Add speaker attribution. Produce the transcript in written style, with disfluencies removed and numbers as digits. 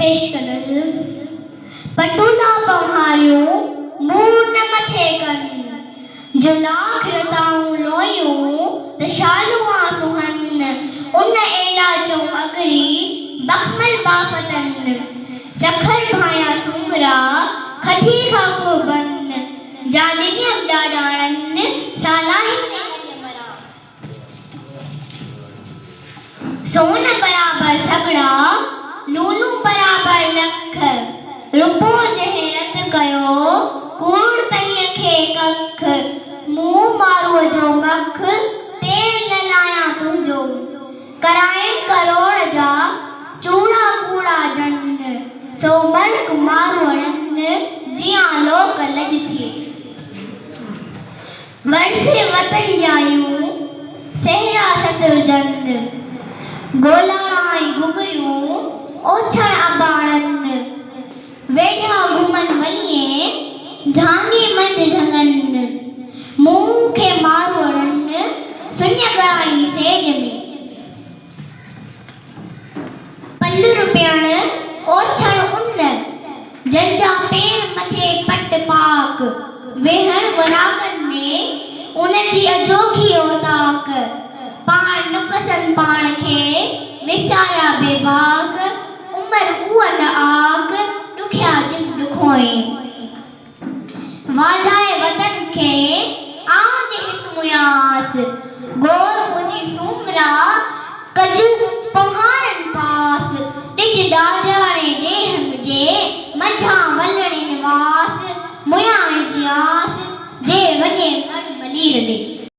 Speaker 1: पेश कंदसि। पटूला पहाड़ियूं मूं न मथे कनि, जो लाख रताऊं लोयूं त शालूं सुहन, उन एला चो अगरी बखमल बाफ़तन, सखर भाया सूमरा खथी खां कुर्बन, जा ॾिनियम ॾाॾाणन सालाही ने मरा। सोन बराबर सगड़ा लूलू बराबर लख, रुपो जहे रत कयो कूड़ तईअ खे कख, मुंह मारूअ जो मख तेल ललाया तुंहिंजो, कराइनि करोड़ जा चूड़ा कूड़ा जन, सो मर्ग मारूअड़न जियां लोक लॼ थिए। वरसे वतन जायूं सहरा सतुरजन, गोलाड़ाई गुगरियूं ओछण अबाणन, वेढ़ा घुमन वलिए झांगी मंझ झंगन, मुंह खे मारूअड़न सुञगड़ाई सेज में। पल्लू रुपयण ओछण उन, जंजा पेर मथे पट पाक, वेहण वरागन में उनजी अजोखी ओताक, पाण न पसंद पाण खे वीचारा बेबाक, उमर उअ न आक ॾुखिया जिन ॾुखोई। वाजाए वतन खे आज हित मुयास, गोर